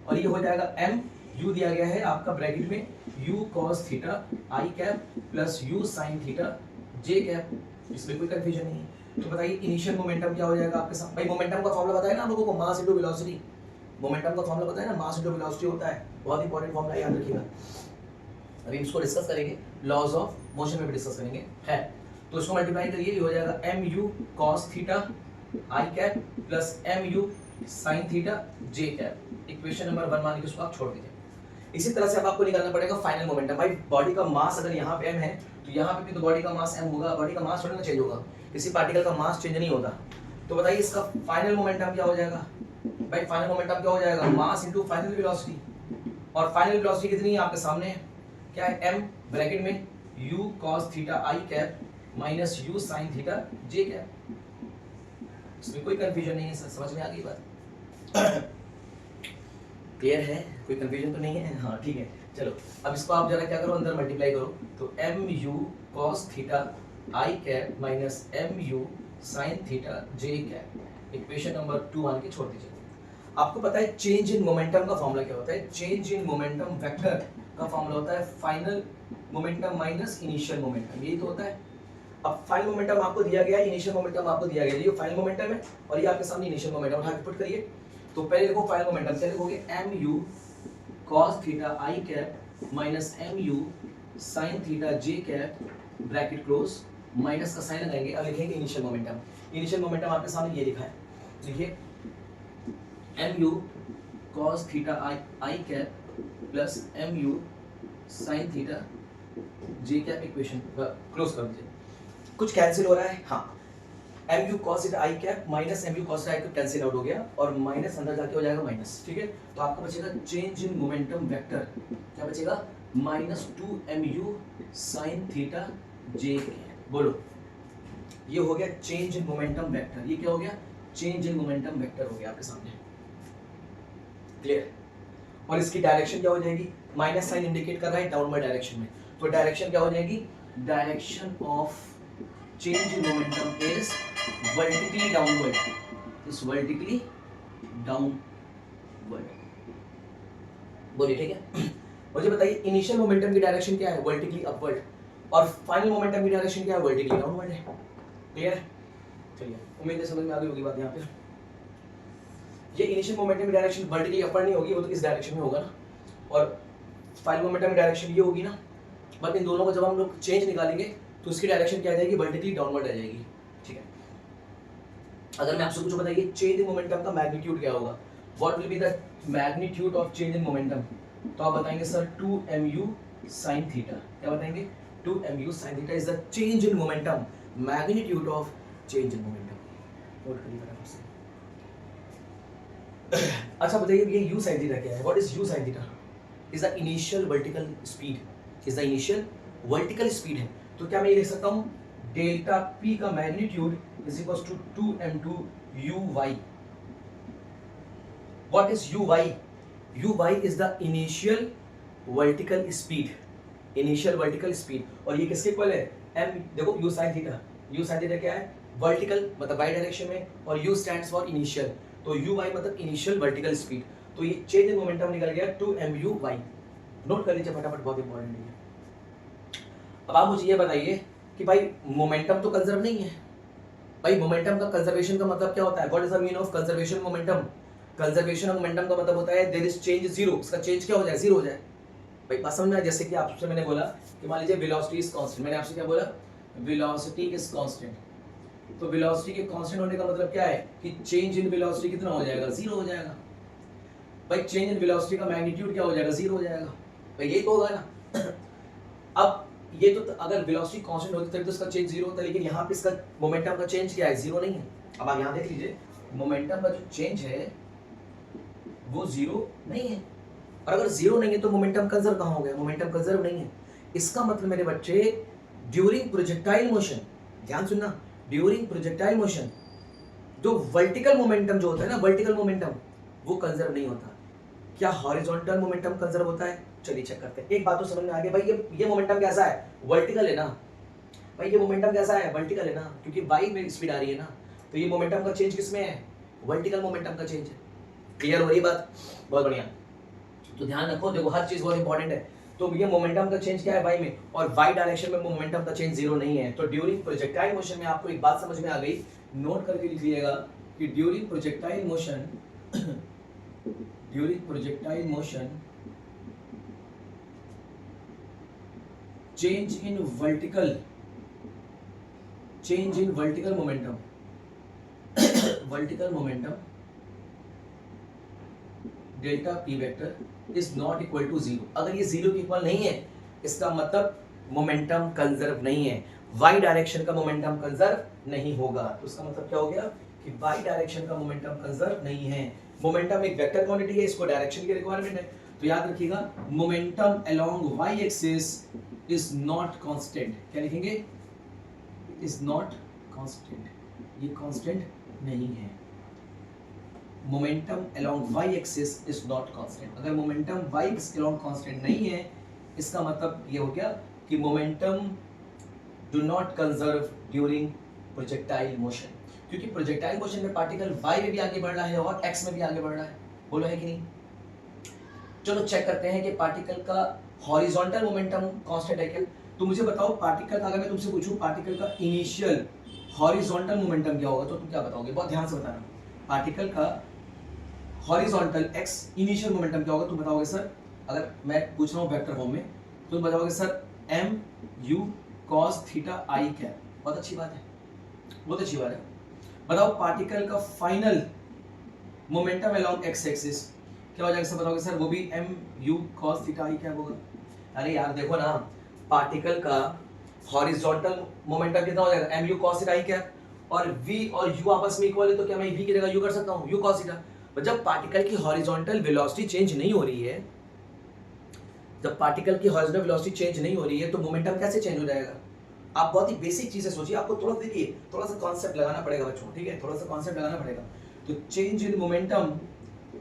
और ये हो जाएगा m, u दिया गया है आपका ब्रैकेट में u cos theta i cap plus u sin theta j cap. इसमें कोई कंफ्यूजन नहीं है। तो बताइए इनिशियल मोमेंटम क्या हो जाएगा आपके साथ? भाई मोमेंटम का फॉर्मूला बताया ना आप लोगों को, मास इनटू वेलोसिटी। मोमेंटम का फॉर्मूला बताया ना, मास इनटू वेलोसिटी होता है, बहुत इंपॉर्टेंट फॉर्मूला, याद रखिएगा। अभी इसको डिस्कस करेंगे, लॉज ऑफ मोशन में भी डिस्कस करेंगे, है। तो इसको मल्टीप्लाई करिए, ये हो जाएगा mu cos theta i cap plus mu sin theta j cap. Equation number 1 मान के उसको आप छोड़ दीजिए। इसी तरह से अब आपको निकालना पड़ेगा फाइनल मोमेंटम। भाई बॉडी का मास अगर यहाँ पे m है, तो यहाँ पे भी तो बॉडी का मास m होगा। बॉडी का मास थोड़ी ना चेंज होगा, किसी पार्टिकल का मास चेंज नहीं होता। तो बताइए इसका फाइनल मोमेंटम क्या हो जाएगा? भाई फाइनल मोमेंटम क्या हो जाएगा? मास इनटू फाइनल वेलोसिटी, और फाइनल वेलोसिटी कितनी है आपके सामने है? क्या है? m ब्रैकेट में u cos theta i cap minus u sin theta j cap. इसमें कोई कंफ्यूजन नहीं है सर, समझ में आ गई बात? क्लियर है? कोई कंफ्यूजन तो नहीं है? हाँ ठीक है। चलो अब इसको आप जरा क्या करो, अंदर मल्टीप्लाई करो, तो mu cos theta i cap minus mu sin theta j cap. Equation number 2 मान के छोड़ दीजिए। आपको पता है चेंज इन मोमेंटम का फॉर्मूला क्या होता है? चेंज इन मोमेंटम वेक्टर का फॉर्मूला होता है final momentum minus initial momentum, यही तो होता है। अब फाइनल मोमेंटम आपको दिया गया है, इनिशियल मोमेंटम आपको दिया गया है, ये फाइनल मोमेंटम है और ये आपके सामने इनिशियल मोमेंटम। उठा के पुट करिए, तो पहले देखो फाइनल मोमेंटम क्या लिखोगे? mu cos theta i cap minus mu sin theta j cap bracket close, minus का साइन लगाएंगे। अब लिखेंगे इनिशियल मोमेंटम। इनिशियल मोमेंटम आपके सामने ये लिखा है, देखिए mu cos theta i cap plus mu sin theta j cap. Equation close कर दीजिए। कुछ कैंसिल हो रहा है? हाँ, mu cos theta i cap minus mu cos theta i cap cancel out हो गया, और माइनस अंदर जाके हो जाएगा माइनस, ठीक है। तो आपको बचेगा चेंज इन मोमेंटम वेक्टर, क्या बचेगा? Minus 2mu sin theta j cap. बोलो, ये हो गया चेंज इन मोमेंटम वेक्टर। ये क्या हो गया? चेंज इन मोमेंटम वेक्टर हो गया आपके सामने, क्लियर? और इसकी डायरेक्शन क्या हो जाएगी? माइनस साइन इंडिकेट कर रहा है डाउनवर्ड डायरेक्शन में, तो डायरेक्शन क्या हो जाएगी? Direction of change in momentum is vertically downward, is vertically downward. बोलिए, ठीक है। मुझे बताइए इनिशियल मोमेंटम की डायरेक्शन क्या है? वर्टिकली अपवर्ड, और फाइनल मोमेंटम की डायरेक्शन क्या है? वर्टिकली डाउनवर्ड है, क्लियर है? चलिए, उम्मीद है समझ में आ गई होगी बात यहाँ पे। ये इनिशियल मोमेंटम की डायरेक्शन वर्टिकली अपवर्ड नहीं होगी, वो तो इस डायरेक्शन में होगा ना, और फाइनल मोमेंटम की डायरेक्शन ये होगी ना। बट इन दोनों को जब हम लोग चेंज निकालेंगे तो उसकी डायरेक्शन क्या आ जाएगी? वर्टिकली डाउनवर्ड आ जाएगी, ठीक है। अगर मैं आपसे कुछ बताइए चेंज इन मोमेंटम का मैग्नीट्यूड क्या होगा? What will be the magnitude of change in momentum? तो आप बताएंगे सर 2mu साइन थीटा, क्या बताएंगे 2mu sin theta is the change in momentum, magnitude of change in momentum. Note करिए फटाफट से। अच्छा बताइए ये u sin थीटा क्या है? What is u sin theta? Is the initial vertical speed, is the initial vertical speed है। तो क्या मैं ये लिख सकता हूं डेल्टा p का magnitude is equal to 2m2 uy। What is uy? uy is the initial vertical speed, initial vertical speed. और ये किसके इक्वल है? m, देखो u sin theta, u sin theta क्या है? वर्टिकल मतलब y डायरेक्शन में, और u स्टैंड्स फॉर इनिशियल, तो uy मतलब इनिशियल वर्टिकल स्पीड। तो ये चेंज इन मोमेंटम निकल गया 2muy। नोट कर लीजिए फटाफट, बहुत इंपॉर्टेंट है। अब आप मुझे ये बताइए कि भाई मोमेंटम तो कंजर्व नहीं है। भाई मोमेंटम का कंजर्वेशन का मतलब क्या होता है? What is the mean of conservation momentum? Conservation of momentum का मतलब होता है देयर इज चेंज जीरो, इसका चेंज क्या हो जाए? जीरो हो जाए। भाई बात समझ में आया? जैसे कि आपसे मैंने बोला कि मान लीजिए वेलोसिटी इज कांस्टेंट, मैंने आपसे क्या बोला? Velocity is constant. तो वेलोसिटी के कांस्टेंट होने का मतलब क्या है कि चेंज इन वेलोसिटी कितना हो जाएगा? जीरो हो जाएगा। भाई चेंज इन वेलोसिटी का मैग्नीट्यूड क्या हो जाएगा? जीरो हो जाएगा। भाई ये तो होगा ना। अब ये तो अगर वेलोसिटी कांस्टेंट होती तभी तो इसका चेंज जीरो होता है, लेकिन यहाँ पे इसका मोमेंटम का चेंज क्या है? जीरो नहीं है। अब आप यहाँ देख लीजिए मोमेंटम का जो चेंज है वो जीरो नहीं है। और अगर जीरो नहीं है तो मोमेंटम कंजर्व कहाँ हो गया? मोमेंटम कंजर्व नहीं है। इसका मतलब मेरे बच्चे ड्यूरिंग प्रोजेक्टाइल मोशन, ध्यान सुनना, ड्यूरिंग प्रोजेक्टाइल मोशन जो वर्टिकल मोमेंटम जो होता है ना, वर्टिकल मोमेंटम वो कंजर्व नहीं होता। क्या हॉरिजॉन्टल मोमेंटम कंजर्व होता है? चलिए चेक करते हैं। एक बात तो समझ में आ गई भाई, ये मोमेंटम कैसा है? वर्टिकल है ना। भाई ये मोमेंटम कैसा है? वर्टिकल है ना, क्योंकि वाई में स्पीड आ रही है ना। तो ये मोमेंटम का चेंज किसमें है? वर्टिकल मोमेंटम का चेंज है। क्लियर हो रही बात? बहुत बढ़िया। तो ध्यान रखो, देखो हर चीज बहुत इंपॉर्टेंट है। तो ये मोमेंटम का चेंज क्या है वाई में, और वाई डायरेक्शन में मोमेंटम का चेंज जीरो नहीं है। तो ड्यूरिंग प्रोजेक्टाइल मोशन में आपको एक बात समझ में आ गई, नोट करके लिखिएगा कि during projectile motion during projectile motion change in vertical momentum vertical momentum delta P vector is not equal to zero. अगर ये जीरो के इक्वल नहीं है इसका मतलब मोमेंटम कंजर्व नहीं है, वाई डायरेक्शन का मोमेंटम कंजर्व नहीं होगा। तो इसका मतलब क्या हो गया कि वाई डायरेक्शन का मोमेंटम कंजर्व नहीं है। मोमेंटम एक वेक्टर क्वांटिटी है, इसको डायरेक्शन की रिक्वायरमेंट है। तो याद रखिएगा momentum along Y axis is not constant. क्या लिखेंगे? इज नॉट कांस्टेंट, ये कांस्टेंट नहीं है। Momentum along Y axis is not constant. अगर मोमेंटम वाई अलोंग कांस्टेंट नहीं है इसका मतलब ये हो गया कि momentum do not conserve during projectile motion, क्योंकि प्रोजेक्टाइल मोशन में पार्टिकल वाई में भी आगे बढ़ रहा है और एक्स में भी आगे बढ़ रहा है। बोलो है कि नहीं? चलो चेक करते हैं कि पार्टिकल का हॉरिजॉन्टल मोमेंटम कांस्टेंट है क्या। तो मुझे बताओ पार्टिकल का, अगर मैं तुमसे पूछूं पार्टिकल का इनिशियल हॉरिजॉन्टल मोमेंटम क्या होगा तो तुम क्या बताओगे? बहुत ध्यान से बताना। पार्टिकल का हॉरिजॉन्टल एक्स इनिशियल मोमेंटम क्या होगा? तुम बताओगे सर, अगर मैं पूछ रहा हूँ वेक्टर फॉर्म में तो तुम बताओगे sir M U cos theta आई कैप। बहुत अच्छी बात है, बहुत अच्छी बात है। बताओ पार्टिकल का final momentum along X axis क्या हो जाएगा? सर बताओगे सर वो भी एम यू कॉस थीटा आई कैप होगा। अरे यार देखो ना, पार्टिकल का हॉरिजॉन्टल मोमेंटम कितना हो जाएगा? एम यू कॉस थीटा आई कैप, और v और u आपस में इक्वल है तो क्या मैं v की जगह u कर सकता हूँ, u cos थीटा। जब पार्टिकल की हॉरिजॉन्टल वेलोसिटी चेंज नहीं हो रही है, जब पार्टिकल की हॉरिजॉन्टल वेलोसिटी चेंज नहीं हो रही है तो मोमेंटम कैसे चेंज हो जाएगा? आप बहुत ही बेसिक चीजें सोचिए, आपको थोड़ा देखिए, थोड़ा सा कॉन्सेप्ट लगाना पड़ेगा बच्चों, ठीक है? थोड़ा सा कॉन्सेप्ट लगाना पड़ेगा। तो change in momentum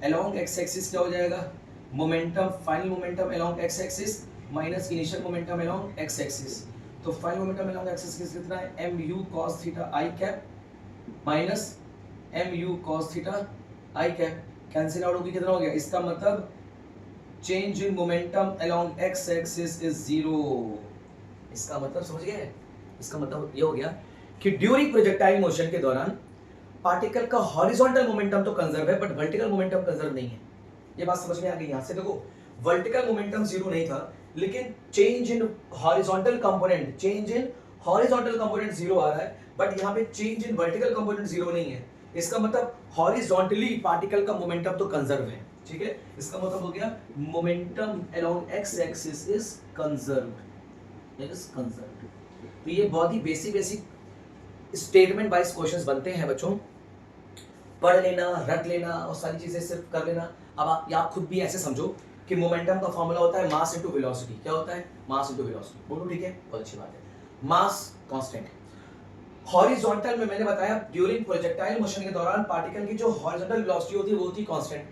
along X axis क्या हो जाएगा? Momentum, final momentum along X axis minus initial momentum along X axis. तो final momentum along X axis कितना है? एम यू कॉस थीटा आई cap minus M U cos theta आई cap. Cancel out होगी, कितना हो गया? इसका मतलब change in momentum along X axis is zero. इसका मतलब समझ गए? इसका मतलब ये हो गया कि ड्यूरिंग प्रोजेक्टाइल मोशन के दौरान पार्टिकल का हॉरिजॉन्टल मोमेंटम तो कंजर्व है बट वर्टिकल मोमेंटम कंजर्व नहीं है। ये बात समझ में आ गई? यहां से देखो वर्टिकल मोमेंटम जीरो नहीं था लेकिन change in horizontal component, change in horizontal component zero आ रहा है, बट यहां पे change in vertical component zero नहीं है। इसका मतलब हॉरिजॉन्टली पार्टिकल का मोमेंटम तो कंजर्व है। ठीक है, इसका मतलब हो गया momentum along X axis is conserved, तो ये बहुत ही बेसिक स्टेटमेंट वाइज क्वेश्चंस बनते हैं बच्चों, पढ़ लेना, रट लेना और सारी चीजें सिर्फ कर लेना। अब आप खुद भी ऐसे समझो कि मोमेंटम का फॉर्मूला होता है मास इनटू वेलोसिटी। क्या होता है? Mass into velocity. बोलो ठीक है, बहुत अच्छी बात है। मास कांस्टेंट है। हॉरिजॉन्टल में मैंने बताया ड्यूरिंग प्रोजेक्टाइल मोशन के दौरान पार्टिकल की जो हॉरिजॉन्टल वेलोसिटी होती है वो होती है कांस्टेंट।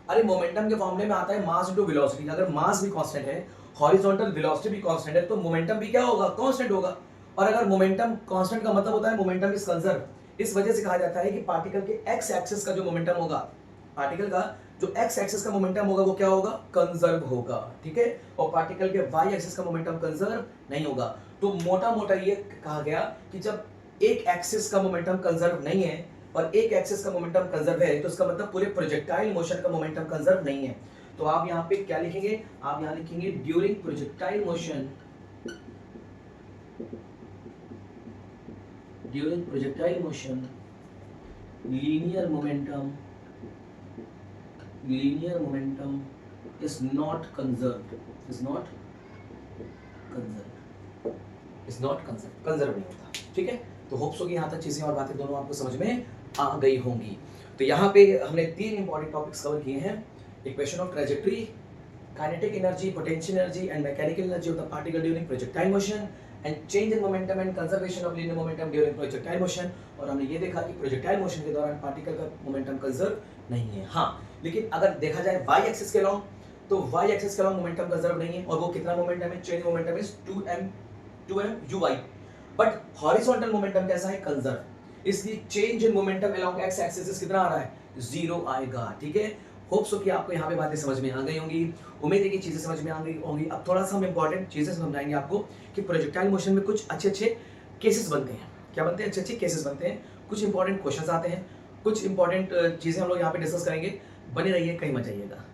अरे मोमेंटम के फॉर्मूले में आता है मास इनटू वेलोसिटी। अगर मास भी कांस्टेंट है, हॉरिजॉन्टल वेलोसिटी भी कांस्टेंट है, तो मोमेंटम भी क्या होगा? कांस्टेंट होगा। और अगर मोमेंटम कांस्टेंट का मतलब होता है मोमेंटम इज कंजर्व। इस वजह से कहा जाता है कि पार्टिकल के एक्स एक्सिस का जो मोमेंटम होगा, पार्टिकल का जो एक्स एक्सिस का मोमेंटम होगा वो क्या होगा? कंजर्व होगा। ठीक है, और पार्टिकल के वाई एक्सिस का मोमेंटम कंजर्व नहीं होगा। तो मोटा मोटा ये कहा गया कि जब एक एक्सिस का मोमेंटम कंजर्व नहीं है और एक एक्सिस का मोमेंटम कंजर्व है, तो इसका मतलब पूरे प्रोजेक्टाइल मोशन का मोमेंटम कंजर्व नहीं है। तो आप यहाँ पे क्या लिखेंगे? आप यहाँ लिखेंगे during projectile motion, during projectile motion linear momentum is not conserved, conserve नहीं होता। ठीक है, तो होप सो कि यहाँ तक चीजें और बातें दोनों आपको समझ में आ गई होंगी। तो यहाँ पे हमने 3 इंपॉर्टेंट टॉपिक्स कवर किए हैं। Equation of trajectory, kinetic energy, potential energy and mechanical energy of the particle during projectile motion and change in momentum and conservation of linear momentum during projectile motion. और हमने ये देखा कि projectile motion के दौरान particle का momentum conserve नहीं है। हाँ, लेकिन अगर देखा जाए वाई एक्सिस के अलोंग, तो वाई एक्सिस के अलोंग मोमेंटम कंजर्व नहीं है। और वो कितना मोमेंटम है? Change momentum is 2m uy। But horizontal momentum कैसा है? कंजर्व। इसलिए change in momentum along X axis कितना आ रहा है? 0 आएगा। ठीक है, होप सो कि आपको यहाँ पे बातें समझ में आ गई होंगी। उम्मीद है कि चीजें समझ में आ गई होंगी। अब थोड़ा सा हम इंपॉर्टेंट चीजें समझाएंगे आपको कि प्रोजेक्टाइल मोशन में कुछ अच्छे केसेस बनते हैं। क्या बनते हैं? अच्छे केसेस बनते हैं। कुछ इंपॉर्टेंट क्वेश्चंस आते हैं, कुछ इंपॉर्टेंट चीजें हम लोग यहाँ पे डिस्कस करेंगे। बने रहिए, कहीं मत जाइएगा।